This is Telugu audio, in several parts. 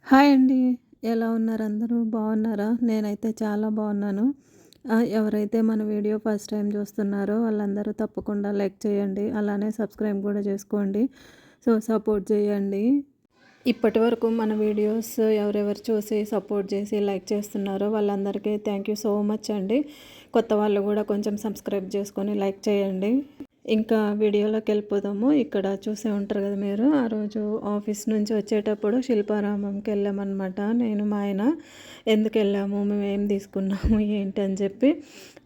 హాయ్ అండి. ఎలా ఉన్నారు అందరూ? బాగున్నారా? నేనైతే చాలా బాగున్నాను. ఎవరైతే మన వీడియో ఫస్ట్ టైం చూస్తున్నారో వాళ్ళందరూ తప్పకుండా లైక్ చేయండి. అలానే సబ్స్క్రైబ్ కూడా చేసుకోండి. సపోర్ట్ చేయండి. ఇప్పటివరకు మన వీడియోస్ ఎవరెవరు చూసి సపోర్ట్ చేసి లైక్ చేస్తున్నారో వాళ్ళందరికీ థ్యాంక్ యూ సో మచ్ అండి. కొత్త వాళ్ళు కూడా కొంచెం సబ్స్క్రైబ్ చేసుకొని లైక్ చేయండి. ఇంకా వీడియోలోకి వెళ్ళిపోదాము. ఇక్కడ చూసే ఉంటారు కదా మీరు, ఆ రోజు ఆఫీస్ నుంచి వచ్చేటప్పుడు శిల్పారామంకి వెళ్ళామన్నమాట. నేను మా ఆయన ఎందుకు వెళ్ళాము, మేము ఏం తీసుకున్నాము ఏంటి అని చెప్పి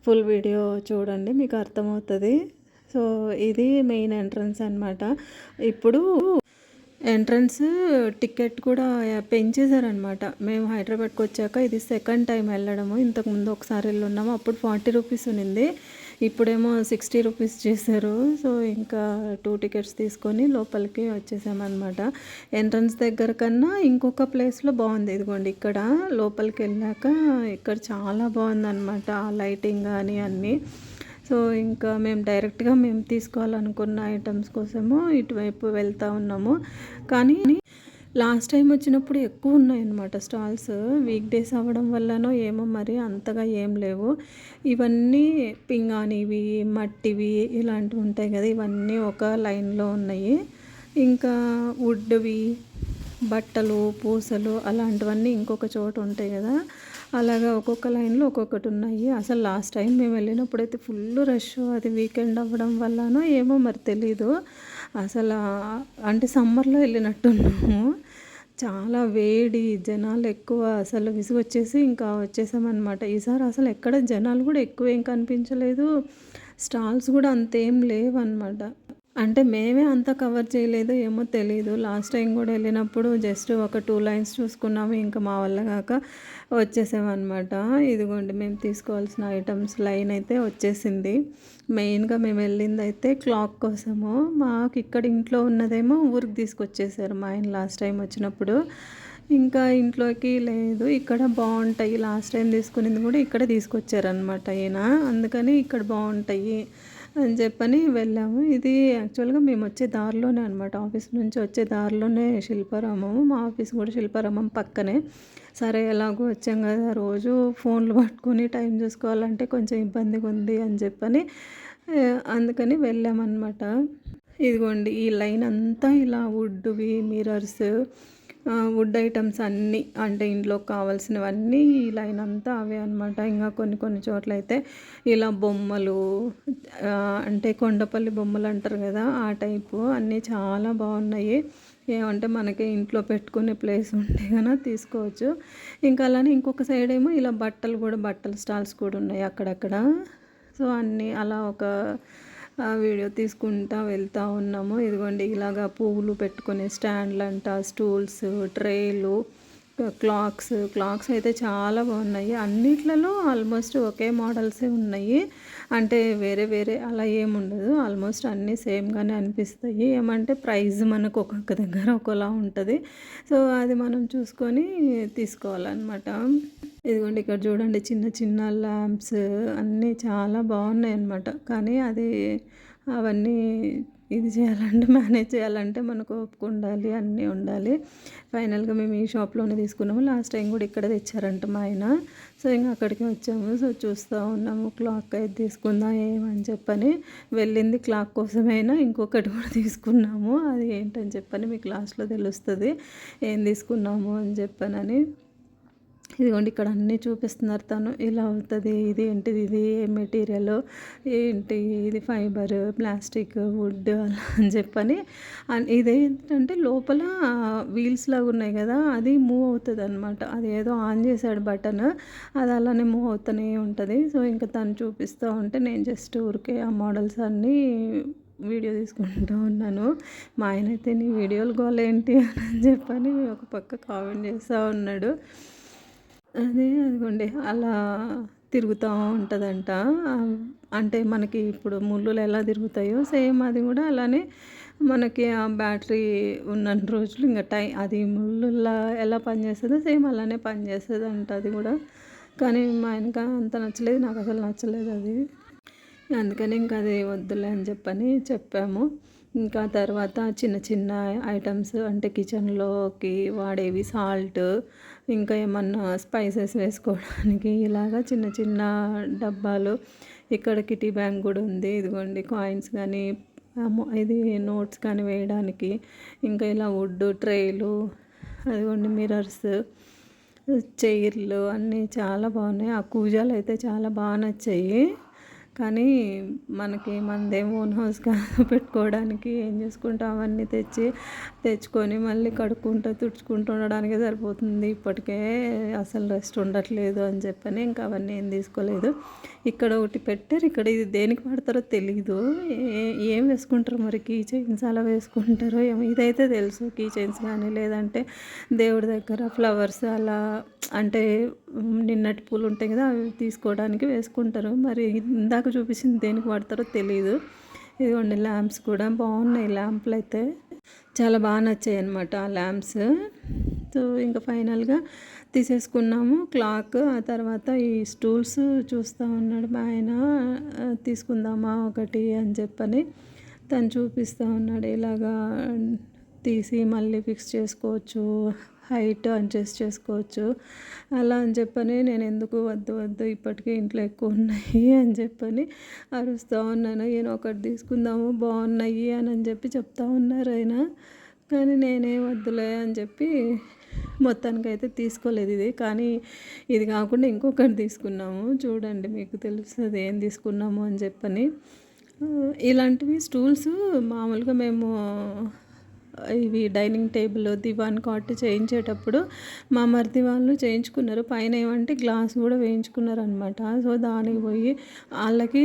ఫుల్ వీడియో చూడండి, మీకు అర్థమవుతుంది. ఇది మెయిన్ ఎంట్రన్స్ అనమాట. ఇప్పుడు ఎంట్రన్స్ టికెట్ కూడా పెంచేశారనమాట. మేము హైదరాబాద్కి వచ్చాక ఇది సెకండ్ టైం వెళ్ళడము. ఇంతకుముందు ఒకసారి వెళ్ళి ఉన్నాము, అప్పుడు 40 రూపీస్ ఉన్నింది. ఇప్పుడేమో 60 రూపీస్ చేశారు. ఇంకా 2 టికెట్స్ తీసుకొని లోపలికి వచ్చేసామన్నమాట. ఎంట్రన్స్ దగ్గర కన్నా ఇంకొక ప్లేస్లో బాగుంది. ఇదిగోండి ఇక్కడ లోపలికి వెళ్ళాక ఇక్కడ చాలా బాగుందన్నమాట. ఆ లైటింగ్ కానీ అన్నీ. ఇంకా మేము డైరెక్ట్గా మేము తీసుకోవాలనుకున్న ఐటమ్స్ కోసము ఇటువైపు వెళ్తూ ఉన్నాము. కానీ లాస్ట్ టైం వచ్చినప్పుడు ఎక్కువ ఉన్నాయన్నమాట స్టాల్స్. వీక్ డేస్ అవ్వడం వల్లనో ఏమో మరి అంతగా ఏం లేవు. ఇవన్నీ పింగాణివి, మట్టివి ఇలాంటివి ఉంటాయి కదా, ఇవన్నీ ఒక లైన్లో ఉన్నాయి. ఇంకా వుడ్వి, బట్టలు, పూసలు అలాంటివన్నీ ఇంకొక చోట ఉంటాయి కదా, అలాగా ఒక్కొక్క లైన్లో ఒక్కొక్కటి ఉన్నాయి. అసలు లాస్ట్ టైం మేము వెళ్ళినప్పుడైతే ఫుల్ రష్. అది వీకెండ్ అవ్వడం వల్లనో ఏమో మరి తెలీదు. అసలు అంటే సమ్మర్లో వెళ్ళినట్టున్నాము. చాలా వేడి, జనాలు ఎక్కువ, అసలు విసుగొచ్చేసి ఇంకా వచ్చేసామన్నమాట. ఈసారి అసలు ఎక్కడ జనాలు కూడా ఎక్కువ ఏం కనిపించలేదు. స్టాల్స్ కూడా అంతేం లేవన్నమాట. అంటే మేమే అంత కవర్ చేయలేదు ఏమో తెలీదు. లాస్ట్ టైం కూడా వెళ్ళినప్పుడు జస్ట్ ఒక 2 లైన్స్ చూసుకున్నాము, ఇంకా మా వల్ల కాక వచ్చేసామన్నమాట. ఇదిగోండి మేము తీసుకోవాల్సిన ఐటమ్స్ లైన్ అయితే వచ్చేసింది. మెయిన్గా మేము వెళ్ళింది అయితే క్లాక్ కోసము. మాకు ఇక్కడ ఇంట్లో ఉన్నదేమో ఊరికి తీసుకొచ్చేసారు మా ఆయన లాస్ట్ టైం వచ్చినప్పుడు. ఇంకా ఇంట్లోకి లేదు, ఇక్కడ బాగుంటాయి. లాస్ట్ టైం తీసుకునేది కూడా ఇక్కడ తీసుకొచ్చారనమాట ఈయన. అందుకని ఇక్కడ బాగుంటాయి అని చెప్పని వెళ్ళాము. ఇది యాక్చువల్గా మేము వచ్చే దారిలోనే అనమాట, ఆఫీస్ నుంచి వచ్చే దారిలోనే శిల్పారామము. మా ఆఫీస్ కూడా శిల్పారామం పక్కనే. సరే ఎలాగో వచ్చాం కదా, రోజు ఫోన్లు పట్టుకొని టైం చూసుకోవాలంటే కొంచెం ఇబ్బందిగా ఉంది అని చెప్పని అందుకని వెళ్ళామన్నమాట. ఇదిగోండి ఈ లైన్ అంతా ఇలా వుడ్వి, మిర్రర్స్, వుడ్ ఐటమ్స్ అన్నీ, అంటే ఇంట్లోకి కావాల్సినవన్నీ ఈ లైన్ అంతా అవే అనమాట. ఇంకా కొన్ని చోట్ల అయితే ఇలా బొమ్మలు, అంటే కొండపల్లి బొమ్మలు అంటారు కదా, ఆ టైపు అన్నీ చాలా బాగున్నాయి. ఏమంటే మనకి ఇంట్లో పెట్టుకునే ప్లేస్ ఉంటే కనుక తీసుకోవచ్చు. ఇంకా అలానే ఇంకొక సైడ్ ఏమో ఇలా బట్టల స్టాల్స్ కూడా ఉన్నాయి అక్కడక్కడ. అన్నీ అలా ఒక వీడియో తీసుకుంటా వెళ్తూ ఉన్నాము. ఇదిగోండి ఇలాగా పువ్వులు పెట్టుకునే స్టాండ్లు అంట, స్టూల్స్, ట్రేలు, క్లాక్స్ అయితే చాలా బాగున్నాయి. అన్నిట్లలో ఆల్మోస్ట్ ఒకే మోడల్సే ఉన్నాయి. అంటే వేరే వేరే అలా ఏముండదు, ఆల్మోస్ట్ అన్నీ సేమ్గానే అనిపిస్తాయి. ఏమంటే ప్రైస్ మనకు ఒక్కొక్క దగ్గర ఒకలా ఉంటుంది. అది మనం చూసుకొని తీసుకోవాలన్నమాట. ఇదిగోండి ఇక్కడ చూడండి చిన్న చిన్న ల్యాంప్స్ అన్నీ చాలా బాగున్నాయి అన్నమాట. కానీ అవన్నీ ఇది చేయాలంటే, మేనేజ్ చేయాలంటే మనకు ఓపిక ఉండాలి, అన్నీ ఉండాలి. ఫైనల్గా మేము ఈ షాప్లోనే తీసుకున్నాము. లాస్ట్ టైం కూడా ఇక్కడ తెచ్చారంట మా ఆయన. ఇంకా అక్కడికి వచ్చాము. చూస్తూ ఉన్నాము, క్లాక్ అయితే తీసుకుందాం ఏమని చెప్పని. వెళ్ళింది క్లాక్ కోసమైనా ఇంకొకటి కూడా తీసుకున్నాము. అది ఏంటని చెప్పని మీకు లాస్ట్లో తెలుస్తుంది ఏం తీసుకున్నాము అని చెప్పనని. ఇదిగోండి ఇక్కడ అన్నీ చూపిస్తున్నారు తను, ఇలా అవుతుంది, ఇది ఏంటిది, ఇది ఏ మెటీరియల్ ఏంటి, ఇది ఫైబర్, ప్లాస్టిక్, వుడ్ అలా అని చెప్పని. ఇదేంటంటే లోపల వీల్స్ లాగా ఉన్నాయి కదా, అది మూవ్ అవుతుంది అనమాట. అది ఏదో ఆన్ చేశాడు బటన్, అది అలానే మూవ్ అవుతూనే ఉంటుంది. ఇంకా తను చూపిస్తూ ఉంటే నేను జస్ట్ ఊరికే ఆ మోడల్స్ అన్నీ వీడియో తీసుకుంటూ ఉన్నాను. మా ఆయన అయితే నీ వీడియోలు గోలేంటి అని చెప్పని ఒక పక్క కామెంట్ చేస్తూ ఉన్నాడు. అదిగోండి అలా తిరుగుతూ ఉంటుందంట. అంటే మనకి ఇప్పుడు ముళ్ళులు ఎలా తిరుగుతాయో సేమ్ అది కూడా అలానే మనకి ఆ బ్యాటరీ ఉన్న రోజులు ఇంకా అది ముళ్ళులా ఎలా పనిచేస్తుందో సేమ్ అలానే పనిచేస్తుంది అంట అది కూడా. కానీ మా ఆయనకి అంత నచ్చలేదు, నాకు అసలు నచ్చలేదు అది. అందుకని ఇంకా అది వద్దులే అని చెప్పని చెప్పాము. ఇంకా తర్వాత చిన్న చిన్న ఐటమ్స్ అంటే కిచెన్లోకి వాడేవి సాల్ట్, ఇంకా ఏమన్నా స్పైసెస్ వేసుకోవడానికి ఇలాగా చిన్న చిన్న డబ్బాలు. ఇక్కడ కిటీ బ్యాంక్ కూడా ఉంది. ఇదిగోండి కాయిన్స్ కానీ ఇది నోట్స్ కానీ వేయడానికి. ఇంకా ఇలా వుడ్ ట్రేలు, అదిగోండి మిర్రర్స్, చైర్లు అన్నీ చాలా బాగున్నాయి. ఆ కూజాలు అయితే చాలా బాగా నచ్చాయి. కానీ మనదేం ఓన్ హౌస్ కాదు, పెట్టుకోవడానికి ఏం చేసుకుంటాం అవన్నీ తెచ్చుకొని మళ్ళీ కడుక్కుంటూ తుడుచుకుంటూ ఉండడానికే సరిపోతుంది. ఇప్పటికే అసలు రెస్ట్ ఉండట్లేదు అని చెప్పని ఇంకా అవన్నీ ఏం తీసుకోలేదు. ఇక్కడ ఒకటి పెట్టారు, ఇక్కడ ఇది దేనికి వాడతారో తెలీదు. ఏం వేసుకుంటారో మరి, కీ చైన్స్ అలా వేసుకుంటారో ఏమో. ఇదైతే తెలుసు, కీ చైన్స్ కానీ లేదంటే దేవుడి దగ్గర ఫ్లవర్స్ అలా అంటే నిన్నటి పూలు ఉంటాయి కదా, అవి తీసుకోవడానికి వేసుకుంటారు. మరి ఇందాక చూపించింది దేనికి వాడతారో తెలీదు. ఇదిగోండి ల్యాంప్స్ కూడా బాగున్నాయి. ల్యాంప్లు అయితే చాలా బాగా నచ్చాయి అన్నమాట ఆ ల్యాంప్స్. సో ఇంకా ఫైనల్గా తీసేసుకున్నాము క్లాక్. ఆ తర్వాత ఈ స్టూల్స్ చూస్తూ ఉన్నాడు మా ఆయన, తీసుకుందామా ఒకటి అని చెప్పని తను చూపిస్తూ ఉన్నాడు. ఇలాగా తీసి మళ్ళీ ఫిక్స్ చేసుకోవచ్చు, హైట్ అడ్జస్ట్ చేసుకోవచ్చు అలా అని చెప్పని నేను ఎందుకు వద్దు ఇప్పటికే ఇంట్లో ఎక్కువ ఉన్నాయి అని చెప్పని అరుస్తూ ఉన్నాను. ఈయన ఒకటి తీసుకుందాము బాగున్నాయి అని చెప్పి చెప్తా ఉన్నారు ఆయన. కానీ నేనే వద్దులే అని చెప్పి మొత్తానికైతే తీసుకోలేదు ఇది. కానీ ఇది కాకుండా ఇంకొకటి తీసుకున్నాము, చూడండి మీకు తెలుస్తుంది ఏం తీసుకున్నాము అని చెప్పని. ఇలాంటివి స్టూల్స్ మామూలుగా మేము ఇవి డైనింగ్ టేబుల్, దివాన్ కాట్ చేయించేటప్పుడు మా మరిది వాళ్ళు చేయించుకున్నారు. పైన ఏమంటే గ్లాస్ కూడా వేయించుకున్నారు అనమాట. సో దానికి పోయి వాళ్ళకి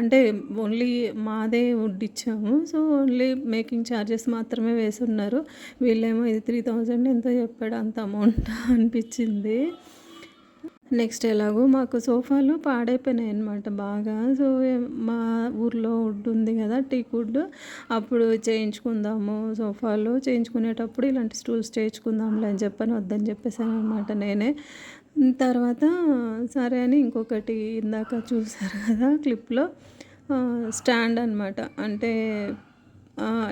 అంటే ఓన్లీ మాదే వుడ్ ఇచ్చాము. సో ఓన్లీ మేకింగ్ ఛార్జెస్ మాత్రమే వేసున్నారు. వీళ్ళేమో ఇది 3000 ఎంతో చెప్పాడు, అంత అమౌంట్ అనిపించింది. నెక్స్ట్ ఎలాగో మాకు సోఫాలు పాడైపోయినాయి అనమాట బాగా. సో మా ఊర్లో వుడ్ ఉంది కదా, టీక్ వుడ్, అప్పుడు చేయించుకుందాము సోఫాలు, చేయించుకునేటప్పుడు ఇలాంటి స్టూల్స్ చేయించుకుందాంలే అని చెప్పని వద్దని చెప్పేసాను అనమాట నేనే. తర్వాత సరే అని ఇంకొకటి ఇందాక చూసారు కదా క్లిప్లో, స్టాండ్ అనమాట, అంటే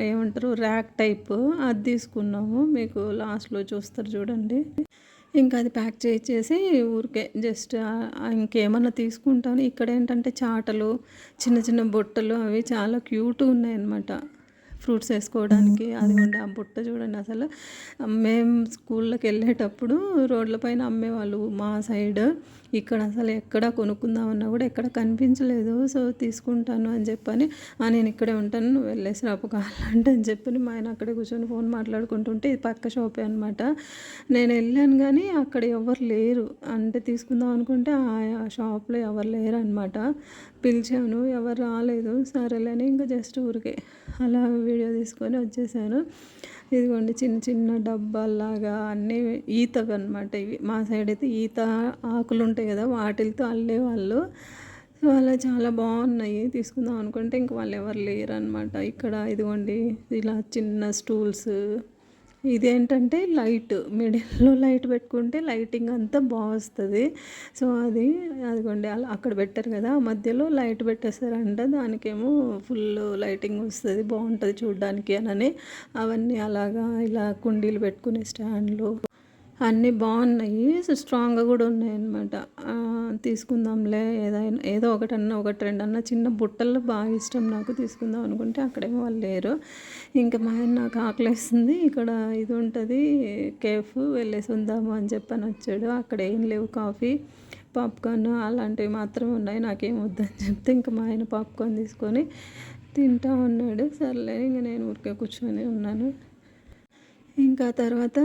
ఏమంటారు ర్యాక్ టైప్, అది తీసుకున్నాము. మీకు లాస్ట్లో చూస్తారు చూడండి. ఇంకా అది ప్యాక్ చేసేసి ఊరికే జస్ట్ ఇంకేమన్నా తీసుకుంటాను. ఇక్కడ ఏంటంటే చాటలు, చిన్న చిన్న బుట్టలు అవి చాలా క్యూట్గా ఉన్నాయన్నమాట ఫ్రూట్స్ వేసుకోవడానికి. అదిగోండి ఆ బుట్ట చూడండి. అసలు మేము స్కూల్లోకి వెళ్ళేటప్పుడు రోడ్ల పైన అమ్మేవాళ్ళు మా సైడ్. ఇక్కడ అసలు ఎక్కడ కొనుక్కుందామన్నా కూడా ఎక్కడ కనిపించలేదు. సో తీసుకుంటాను అని చెప్పని, నేను ఇక్కడే ఉంటాను నువ్వు వెళ్ళేసి రాపు కావాలంటే అని చెప్పని మా ఆయన అక్కడే కూర్చొని ఫోన్ మాట్లాడుకుంటుంటే, ఇది పక్క షాపే అనమాట. నేను వెళ్ళాను కానీ అక్కడ ఎవరు లేరు. అంటే తీసుకుందాం అనుకుంటే ఆ షాప్లో ఎవరు లేరు అనమాట. పిలిచాను, ఎవరు రాలేదు. సరేలేని ఇంకా జస్ట్ ఊరికే అలా వీడియో తీసుకొని వచ్చేసాను. ఇదిగోండి చిన్న చిన్న డబ్బాల్లాగా అన్నీ ఈతవి అనమాట. ఇవి మా సైడ్ అయితే ఈత ఆకులు ఉంటాయి కదా, వాటితో అల్లేవాళ్ళు. సో అలా చాలా బాగున్నాయి. తీసుకుందాం అనుకుంటే ఇంక వాళ్ళు ఎవరు లేరు అనమాట ఇక్కడ. ఇదిగోండి ఇలా చిన్న స్టూల్స్. ఇదేంటంటే లైట్, మిడిల్లో లైట్ పెట్టుకుంటే లైటింగ్ అంతా బాగా వస్తుంది. సో అదిగోండి అలా అక్కడ పెట్టారు కదా, మధ్యలో లైట్ పెట్టేస్తారంట, దానికేమో ఫుల్ లైటింగ్ వస్తుంది, బాగుంటుంది చూడడానికి అని. అవన్నీ అలాగా ఇలా కుండీలు పెట్టుకునే స్టాండ్లు అన్నీ బాగున్నాయి. స్ట్రాంగ్గా కూడా ఉన్నాయన్నమాట. తీసుకుందాంలే ఏదో ఒకటి రెండన్నా, చిన్న బుట్టలు బాగా ఇష్టం నాకు, తీసుకుందాం అనుకుంటే అక్కడేమో వాళ్ళు లేరు. ఇంకా మా ఆయన నాకు ఆకలేస్తుంది, ఇక్కడ ఇది ఉంటుంది కేఫ్, వెళ్ళేసి ఉందాము అని చెప్పని వచ్చాడు. అక్కడ ఏం లేవు, కాఫీ పాప్కార్న్ అలాంటివి మాత్రమే ఉన్నాయి. నాకేం వద్దని చెప్తే ఇంకా మా ఆయన పాప్కార్న్ తీసుకొని తింటా ఉన్నాడు. సర్లే ఇంక నేను ఊరికే కూర్చొని ఉన్నాను. ఇంకా తర్వాత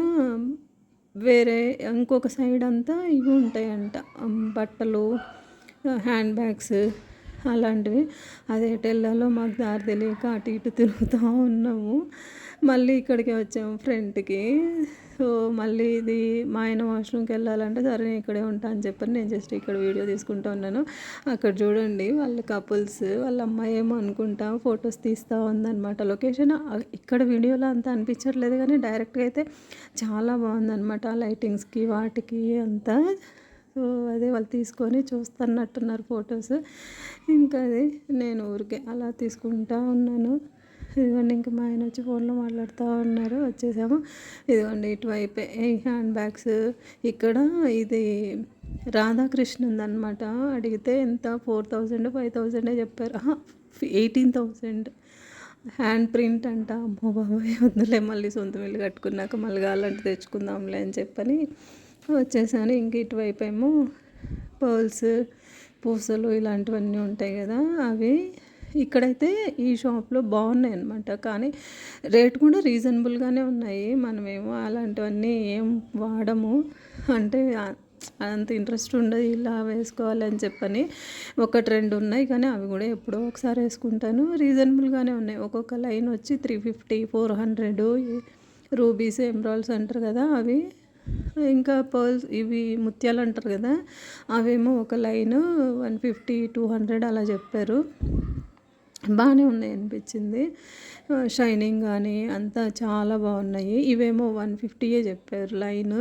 వేరే ఇంకొక సైడ్ అంతా ఇవి ఉంటాయంట, బట్టలు, హ్యాండ్ బ్యాగ్స్ అలాంటివి. అది ఎటు వెళ్ళాలో మాకు దారి తెలియక అటు ఇటు తిరుగుతూ ఉన్నాము. మళ్ళీ ఇక్కడికి వచ్చాము ఫ్రంట్కి. సో మళ్ళీ ఇది మా ఆయన వాష్రూమ్కి వెళ్ళాలంటే సరే నేను ఇక్కడే ఉంటా అని చెప్పని నేను జస్ట్ ఇక్కడ వీడియో తీసుకుంటూ ఉన్నాను. అక్కడ చూడండి వాళ్ళ కపుల్స్, వాళ్ళ అమ్మాయి ఏమో అనుకుంటా ఫొటోస్ తీస్తూ ఉందన్నమాట. లొకేషన్ ఇక్కడ వీడియోలో అంతా అనిపించట్లేదు కానీ డైరెక్ట్గా అయితే చాలా బాగుందన్నమాట, లైటింగ్స్కి వాటికి అంతా. సో అదే వాళ్ళు తీసుకొని చూస్తున్నట్టున్నారు ఫొటోస్. ఇంకా అది నేను ఊరికే అలా తీసుకుంటా ఉన్నాను. ఇదిగోండి ఇంకా మా ఆయన వచ్చి ఫోన్లో మాట్లాడుతూ ఉన్నారు. వచ్చేసాము. ఇదిగోండి ఇటువైపే ఈ హ్యాండ్ బ్యాగ్స్. ఇక్కడ ఇది రాధాకృష్ణందనమాట. అడిగితే ఎంత 4000 5000 చెప్పారు. 18,000 హ్యాండ్ ప్రింట్ అంట. అమ్మో బాబోయ్ వద్దులే, మళ్ళీ సొంత ఇల్లు కట్టుకున్నాక మళ్ళీ కావాలంటే తెచ్చుకుందాంలే అని చెప్పని వచ్చేసాను. ఇంక ఇటువైపు ఏమో పర్ల్స్, పూసలు ఇలాంటివన్నీ ఉంటాయి కదా, అవి ఇక్కడైతే ఈ షాప్లో బాగున్నాయి అనమాట. కానీ రేట్ కూడా రీజనబుల్గానే ఉన్నాయి. మనమేమో అలాంటివన్నీ ఏం వాడము, అంటే అంత ఇంట్రెస్ట్ ఉండదు ఇలా వేసుకోవాలని చెప్పని. ఒకటి రెండు ఉన్నాయి కానీ అవి కూడా ఎప్పుడో ఒకసారి వేసుకుంటాను. రీజనబుల్గానే ఉన్నాయి. ఒక్కొక్క లైన్ వచ్చి 350 400. రూబీస్ ఎమరాల్డ్స్ అంటారు కదా అవి, ఇంకా పర్ల్స్ ఇవి ముత్యాలు అంటారు కదా అవేమో ఒక లైన్ 150 200 అలా చెప్పారు. బాగానే ఉన్నాయి అనిపించింది. షైనింగ్ కానీ అంతా చాలా బాగున్నాయి. ఇవేమో 150 చెప్పారు లైన్.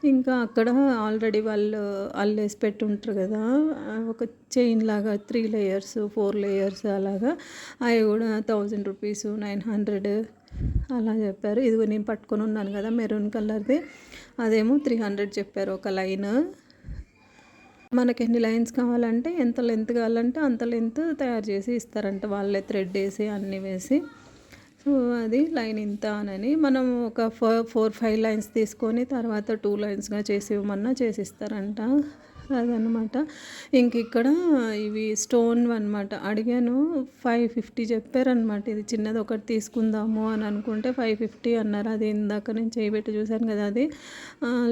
ఇంకా అక్కడ ఆల్రెడీ వాళ్ళు అల్లేసి పెట్టుంటారు కదా, ఒక చైన్ లాగా 3 లేయర్స్ 4 లేయర్స్ అలాగా, అవి కూడా 1000 రూపీస్ 900 అలా చెప్పారు. ఇదిగో నేను పట్టుకొని ఉన్నాను కదా మెరూన్ కలర్ది, అదేమో 300 చెప్పారు ఒక లైన్. మనకి ఎన్ని లైన్స్ కావాలంటే ఎంత లెంత్ కావాలంటే అంత లెంత్ తయారు చేసి ఇస్తారంట వాళ్ళే, థ్రెడ్ వేసి అన్నీ వేసి. సో అది లైన్ ఇంత అని మనం ఒక 4-5 లైన్స్ తీసుకొని తర్వాత 2 లైన్స్గా చేసి ఇవ్వమన్నా చేసిస్తారంట. అదనమాట. ఇంక ఇక్కడ ఇవి స్టోన్ అనమాట. అడిగాను 550 చెప్పారనమాట. ఇది చిన్నది ఒకటి తీసుకుందాము అని అనుకుంటే 550 అన్నారు. అది ఇందాక నేను చేయబెట్టి చూశాను కదా అది,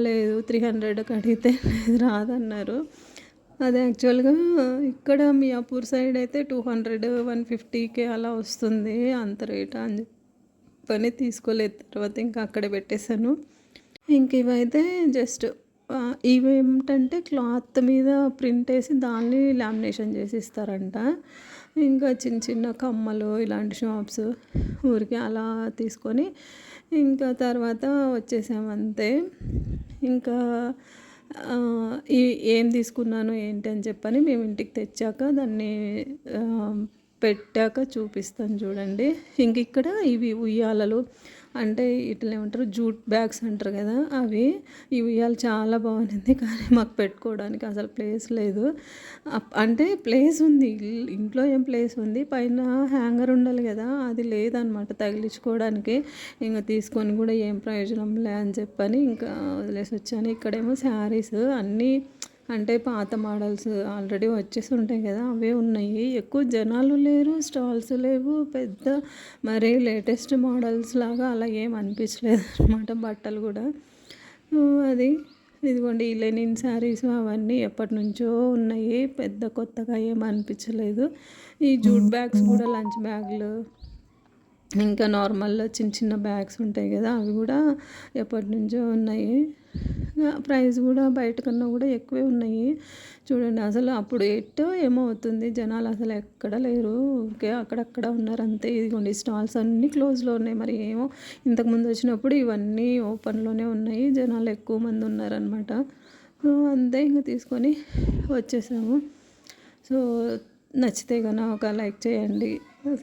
లేదు 300కి అడిగితే లేదు రాదన్నారు. అది యాక్చువల్గా ఇక్కడ మియాపూర్ సైడ్ అయితే 200 150కే అలా వస్తుంది, అంత రేట్ అని చెప్పని తీసుకోలేదు. తర్వాత ఇంకా అక్కడే పెట్టేశాను. ఇంక ఇవైతే జస్ట్ ఇవేమిటంటే క్లాత్ మీద ప్రింట్ వేసి దాన్ని లామినేషన్ చేసి ఇస్తారంట. ఇంకా చిన్న చిన్న కమ్మలు ఇలాంటి షాప్స్ ఊరికి అలా తీసుకొని ఇంకా తర్వాత వచ్చేసామంతే. ఇంకా ఏం తీసుకున్నాను ఏంటి అని చెప్పని మేము ఇంటికి తెచ్చాక దాన్ని పెట్టాక చూపిస్తాను చూడండి. ఇంక ఇక్కడ ఇవి ఉయ్యాలలు అంటే ఇట్లా ఏమంటారు జూట్ బ్యాగ్స్ అంటారు కదా అవి. ఈ ఉయ్యాలు చాలా బాగుంది కానీ మాకు పెట్టుకోవడానికి అసలు ప్లేస్ లేదు. అంటే ప్లేస్ ఉంది, ఇంట్లో ఏం ప్లేస్ ఉంది, పైన హ్యాంగర్ ఉండాలి కదా అది లేదనమాట తగిలించుకోవడానికి. ఇంకా తీసుకొని కూడా ఏం ప్రయోజనం లే అని చెప్పని ఇంకా వదిలేసి వచ్చాను. ఇక్కడేమో శారీస్ అన్నీ అంటే పాత మోడల్స్ ఆల్రెడీ వచ్చేసి ఉంటాయి కదా అవే ఉన్నాయి. ఎక్కువ జనాలు లేరు, స్టాల్స్ లేవు పెద్ద, మరి లేటెస్ట్ మోడల్స్ లాగా అలా ఏం అనిపించలేదు అనమాట బట్టలు కూడా. అది ఇదిగోండి ఈ లెనిన్ శారీస్ అవన్నీ ఎప్పటి నుంచో ఉన్నాయి, పెద్ద కొత్తగా ఏం అనిపించలేదు. ఈ జూట్ బ్యాగ్స్ కూడా లంచ్ బ్యాగ్లు, ఇంకా నార్మల్ చిన్న చిన్న బ్యాగ్స్ ఉంటాయి కదా అవి కూడా ఎప్పటి నుంచో ఉన్నాయి. ప్రైస్ కూడా బయట కన్నా కూడా ఎక్కువే ఉన్నాయి చూడండి. అసలు అప్పుడు ఏమో అవుతుంది, జనాలు అసలు ఎక్కడ లేరు, ఓకే అక్కడక్కడ ఉన్నారు అంతే. ఇదిగోండి స్టాల్స్ అన్నీ క్లోజ్లో ఉన్నాయి. మరి ఏమో ఇంతకుముందు వచ్చినప్పుడు ఇవన్నీ ఓపెన్లోనే ఉన్నాయి, జనాలు ఎక్కువ మంది ఉన్నారనమాట. సో అంతే ఇంకా తీసుకొని వచ్చేసాము. సో నచ్చితే కన్నా ఒక లైక్ చేయండి,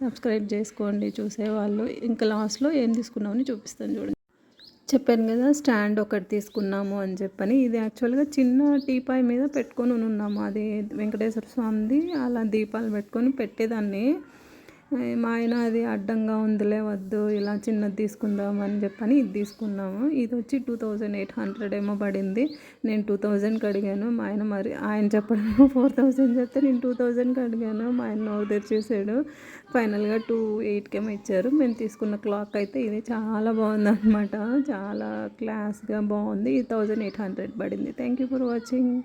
సబ్స్క్రైబ్ చేసుకోండి చూసేవాళ్ళు. ఇంకా లాస్ట్లో ఏం తీసుకున్నామని చూపిస్తాను చూడండి. చెప్పాను కదా స్టాండ్ ఒకటి తీసుకున్నాము అని చెప్పని. ఇది యాక్చువల్గా చిన్న టీపాయ్ మీద పెట్టుకొని ఉన్నాము, అది వెంకటేశ్వర స్వామిది. అలా దీపాలు పెట్టుకొని పెట్టేదాన్ని. మా ఆయన అది అడ్డంగా ఉందిలే వద్దు ఇలా చిన్నది తీసుకుందాం అని చెప్పని ఇది తీసుకున్నాము. ఇది వచ్చి 2800 ఏమో పడింది. నేను 2000కి అడిగాను. మా ఆయన మరి ఆయన చెప్పడం 4000 చెప్తే నేను 2000కి అడిగాను. మా ఆయన నోరు తెరిచేసాడు. ఫైనల్గా 2800 ఇచ్చారు. మేము తీసుకున్న క్లాక్ అయితే ఇది చాలా బాగుందన్నమాట, చాలా క్లాస్గా బాగుంది. 1800 పడింది. Thank you for watching.